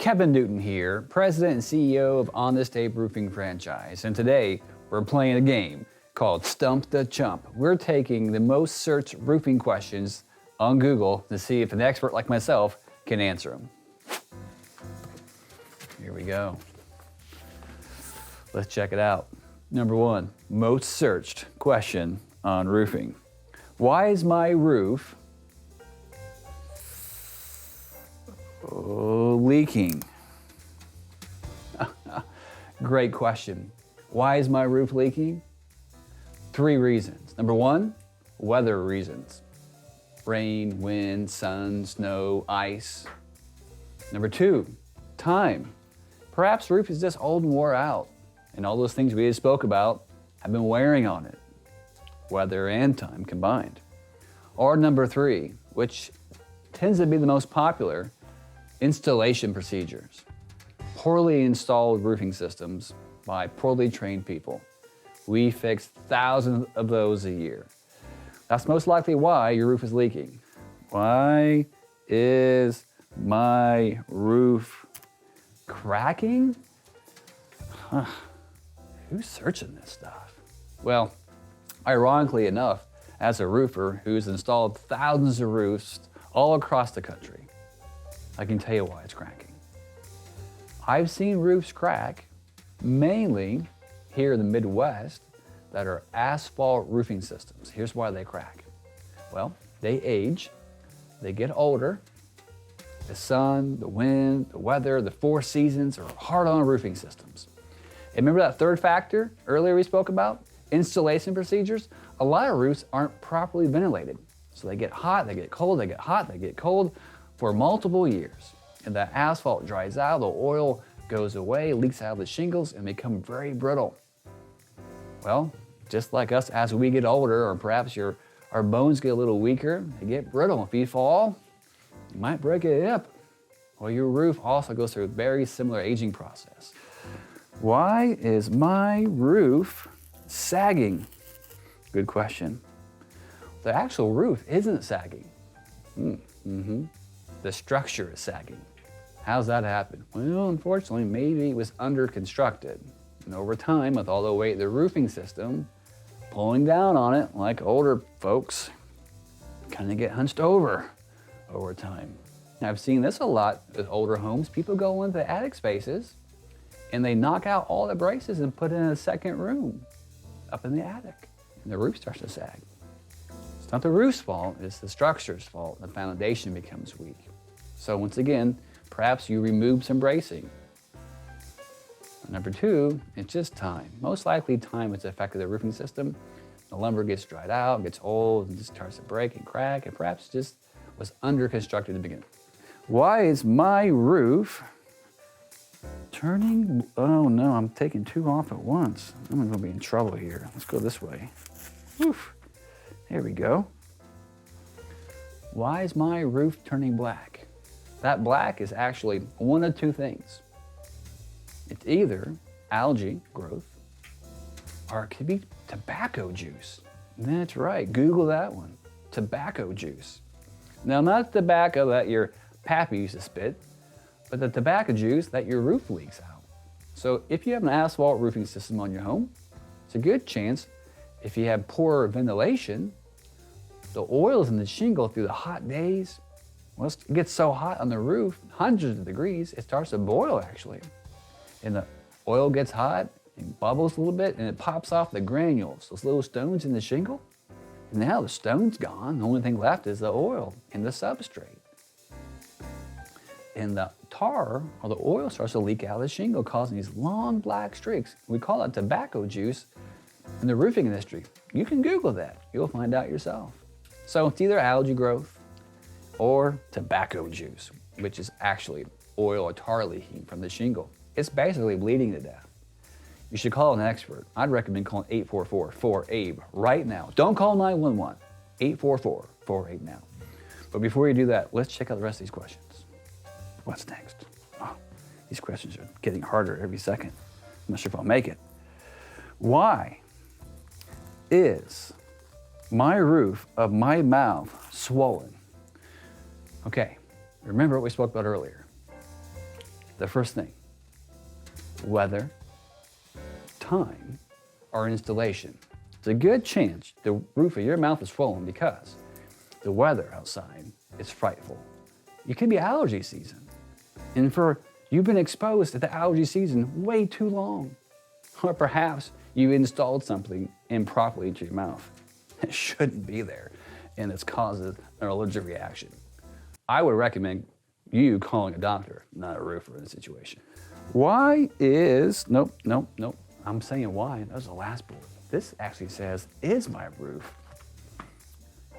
Kevin Newton here, President and CEO of Honest Abe Roofing Franchise, and today we're playing a game called Stump the Chump. We're taking the most searched roofing questions on Google to see if an expert like myself can answer them. Here we go. Let's check it out. Number one, most searched question on roofing. Why is my roof leaking? Great question. Why is my roof leaking? 3 reasons. Number one, weather reasons. Rain, wind, sun, snow, ice. Number 2, time. Perhaps the roof is just old and wore out, and all those things we just spoke about have been wearing on it. Weather and time combined. Or number 3, which tends to be the most popular, installation procedures. Poorly installed roofing systems by poorly trained people. We fix thousands of those a year. That's most likely why your roof is leaking. Why is my roof cracking? Who's searching this stuff? Well, ironically enough, as a roofer who's installed thousands of roofs all across the country, I can tell you why it's cracking. I've seen roofs crack, mainly here in the Midwest, that are asphalt roofing systems. Here's why they crack. Well, they age, they get older, the sun, the wind, the weather, the 4 seasons are hard on roofing systems. And remember that third factor earlier we spoke about? Installation procedures? A lot of roofs aren't properly ventilated. So they get hot, they get cold, they get hot, they get cold for multiple years. And the asphalt dries out, the oil goes away, leaks out of the shingles, and become very brittle. Well, just like us as we get older, or perhaps our bones get a little weaker, they get brittle. If you fall, you might break a hip. Well, your roof also goes through a very similar aging process. Why is my roof sagging? Good question. The actual roof isn't sagging. The structure is sagging. How's that happen? Well, unfortunately, maybe it was under constructed. And over time, with all the weight of the roofing system pulling down on it, like older folks, kind of get hunched over time. I've seen this a lot with older homes. People go into the attic spaces and they knock out all the braces and put in a second room up in the attic. And the roof starts to sag. It's not the roof's fault, it's the structure's fault. The foundation becomes weak. So once again, perhaps you remove some bracing. Number 2, it's just time. Most likely time has affected the roofing system. The lumber gets dried out, gets old, and just starts to break and crack, and perhaps just was under constructed to begin. Why is my roof turning? Oh no, I'm taking 2 off at once. I'm gonna be in trouble here. Let's go this way. Oof. There we go. Why is my roof turning black? That black is actually one of 2 things. It's either algae growth or it could be tobacco juice. That's right, Google that one, tobacco juice. Now, not tobacco that your pappy used to spit, but the tobacco juice that your roof leaks out. So if you have an asphalt roofing system on your home, it's a good chance if you have poor ventilation, the oils in the shingle through the hot days, well, it gets so hot on the roof, hundreds of degrees, it starts to boil actually. And the oil gets hot and bubbles a little bit and it pops off the granules, those little stones in the shingle. And now the stone's gone, the only thing left is the oil and the substrate. And the tar or the oil starts to leak out of the shingle, causing these long black streaks. We call it tobacco juice in the roofing industry. You can Google that, you'll find out yourself. So it's either algae growth or tobacco juice, which is actually oil or tar leaking from the shingle. It's basically bleeding to death. You should call an expert. I'd recommend calling 844-4ABE right now. Don't call 911, 844-4ABE now. But before you do that, let's check out the rest of these questions. What's next? Oh, these questions are getting harder every second. I'm not sure if I'll make it. Why is my roof of my mouth swollen? Okay, remember what we spoke about earlier. The first thing, weather, time, or installation. It's a good chance the roof of your mouth is swollen because the weather outside is frightful. It could be allergy season. And you've been exposed to the allergy season way too long. Or perhaps you installed something improperly into your mouth. It shouldn't be there, and it's causing an allergic reaction. I would recommend you calling a doctor, not a roofer in this situation. Nope. I'm saying why, that was the last bullet. This actually says, is my roof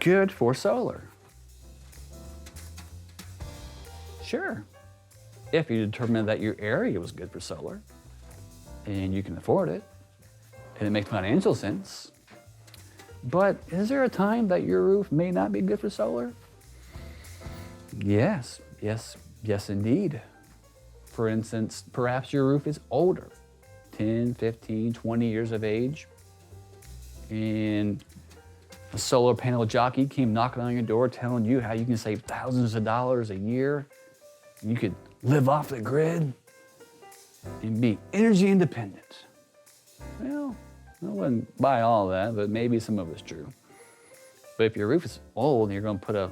good for solar? Sure, if you determine that your area was good for solar and you can afford it and it makes financial sense. But is there a time that your roof may not be good for solar? Yes, indeed. For instance, perhaps your roof is older, 10, 15, 20 years of age, and a solar panel jockey came knocking on your door telling you how you can save thousands of dollars a year. You could live off the grid and be energy independent. Well, I wouldn't buy all that, but maybe some of it's true. But if your roof is old and you're going to put a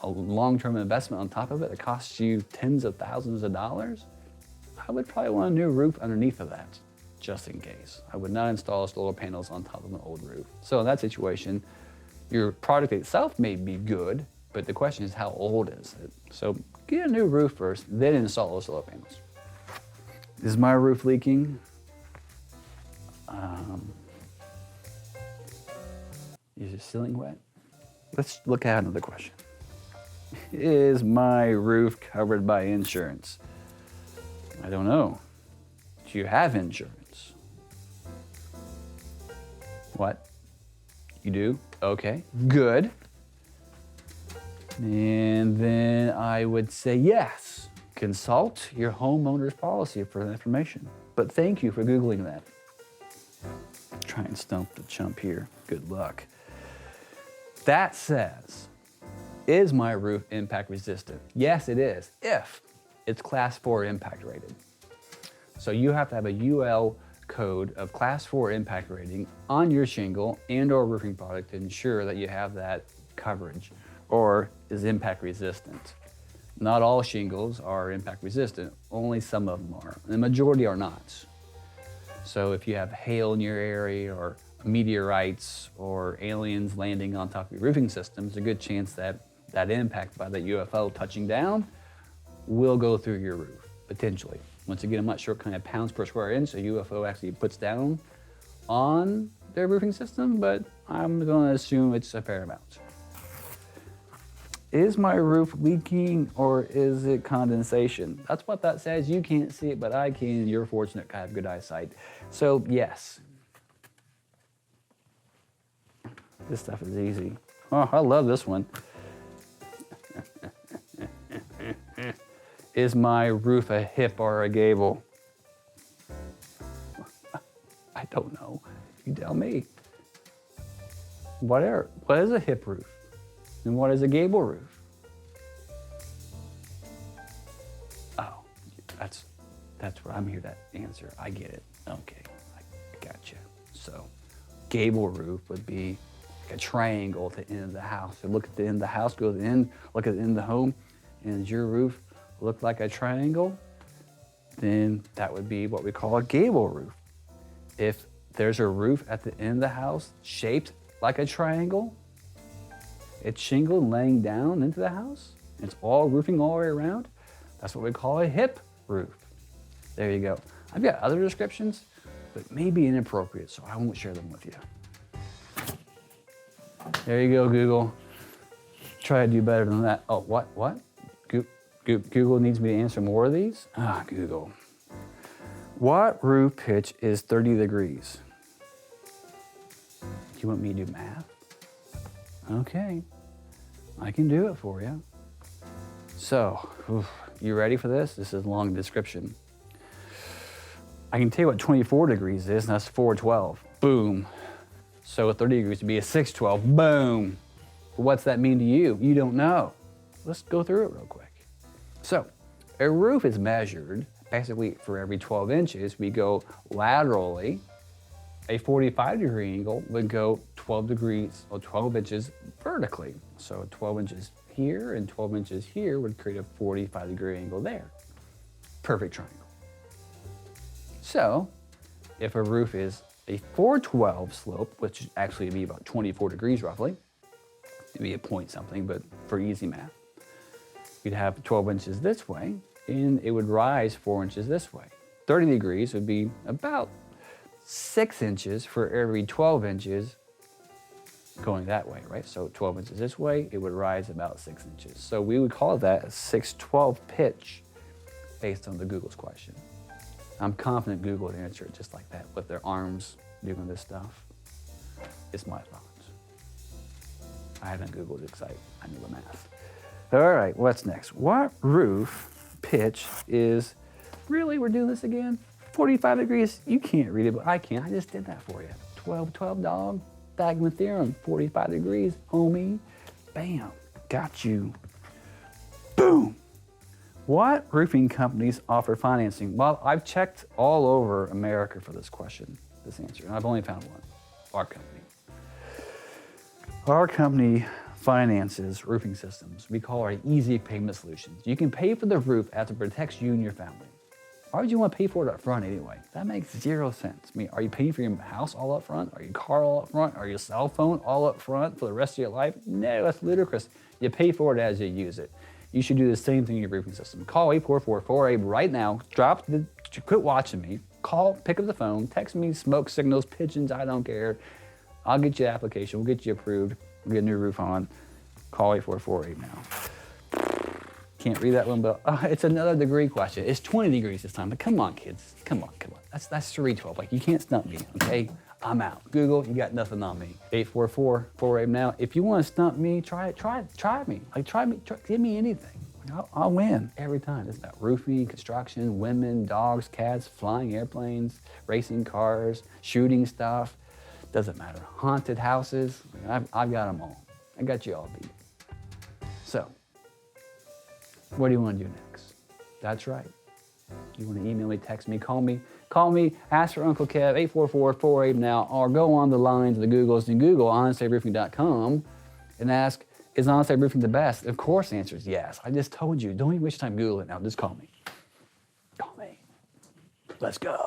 long-term investment on top of it that costs you tens of thousands of dollars, I would probably want a new roof underneath of that, just in case. I would not install solar panels on top of an old roof. So in that situation, your product itself may be good, but the question is how old is it? So get a new roof first, then install those solar panels. Is my roof leaking? Is your ceiling wet? Let's look at another question. Is my roof covered by insurance? I don't know. Do you have insurance? What? You do? Okay, good. And then I would say yes. Consult your homeowner's policy for that information. But thank you for Googling that. Try and stump the chump here. Good luck. That says, is my roof impact resistant? Yes, it is, if it's class 4 impact rated. So you have to have a UL code of class 4 impact rating on your shingle and or roofing product to ensure that you have that coverage or is impact resistant. Not all shingles are impact resistant, only some of them are. The majority are not. So if you have hail in your area or meteorites or aliens landing on top of your roofing system, there's a good chance that that impact by the UFO touching down will go through your roof, potentially. Once again, I'm not sure what kind of pounds per square inch a UFO actually puts down on their roofing system, but I'm gonna assume it's a fair amount. Is my roof leaking or is it condensation? That's what that says. You can't see it, but I can. You're fortunate to have good eyesight. So yes. This stuff is easy. Oh, I love this one. Is my roof a hip or a gable? I don't know. You tell me. What is a hip roof? And what is a gable roof? Oh, that's what I'm here to answer. I get it. Okay, I gotcha. So, gable roof would be like a triangle at the end of the house. So look at the end of the house, go to the end, look at the end of the home, and does your roof look like a triangle? Then that would be what we call a gable roof. If there's a roof at the end of the house shaped like a triangle, it's shingled laying down into the house, and it's all roofing all the way around, that's what we call a hip roof. There you go. I've got other descriptions, but maybe inappropriate, so I won't share them with you. There you go, Google. Try to do better than that. Oh, what? Google needs me to answer more of these? Google. What roof pitch is 30 degrees? Do you want me to do math? Okay, I can do it for you. So, you ready for this? This is a long description. I can tell you what 24 degrees is, and that's 412. Boom. So 30 degrees would be a 612. Boom. But what's that mean to you? You don't know. Let's go through it real quick. So, a roof is measured Basically, for every 12 inches, we go laterally. A 45-degree angle would go 12 degrees or 12 inches vertically. So 12 inches here and 12 inches here would create a 45-degree angle there. Perfect triangle. So if a roof is a 412 slope, which would actually be about 24 degrees roughly, it'd be a point something, but for easy math, we'd have 12 inches this way, and it would rise 4 inches this way. 30 degrees would be about 6 inches for every 12 inches going that way, right? So 12 inches this way, it would rise about 6 inches. So we would call that a 612 pitch based on the Google's question. I'm confident Google would answer it just like that with their arms doing this stuff. It's my thoughts. I haven't Googled it because I knew the math. All right, what's next? What roof pitch is, really, we're doing this again? 45 degrees, you can't read it, but I can. I just did that for you. 12, dog, Pythagorean theorem, 45 degrees, homie. Bam, got you. Boom. What roofing companies offer financing? Well, I've checked all over America for this question, this answer, and I've only found one, our company. Our company finances roofing systems. We call it easy payment solutions. You can pay for the roof as it protects you and your family. Why would you want to pay for it up front anyway? That makes zero sense. I mean, are you paying for your house all up front? Are your car all up front? Are your cell phone all up front for the rest of your life? No, that's ludicrous. You pay for it as you use it. You should do the same thing in your roofing system. Call 844-4AIM right now. Quit watching me. Call, pick up the phone, text me smoke signals, pigeons, I don't care. I'll get you the application. We'll get you approved. We'll get a new roof on. Call 844-4AIM now. Can't read that one, but it's another degree question. It's 20 degrees this time, but come on, kids. Come on. That's 312. Like, you can't stump me, okay? I'm out. Google, you got nothing on me. 844-4AIM now. If you want to stump me, try me. Give me anything. I'll win every time. It's about roofing, construction, women, dogs, cats, flying airplanes, racing cars, shooting stuff. Doesn't matter. Haunted houses. I've got them all. I got you all beat. So, what do you want to do next? That's right. You want to email me, text me, call me, ask for Uncle Kev, 844-4AIM now, or go on the lines of the Googles and Google honestdayroofing.com and ask, is Honest Day Roofing the best? Of course the answer is yes. I just told you, don't even waste your time Googling it now, just call me. Call me. Let's go.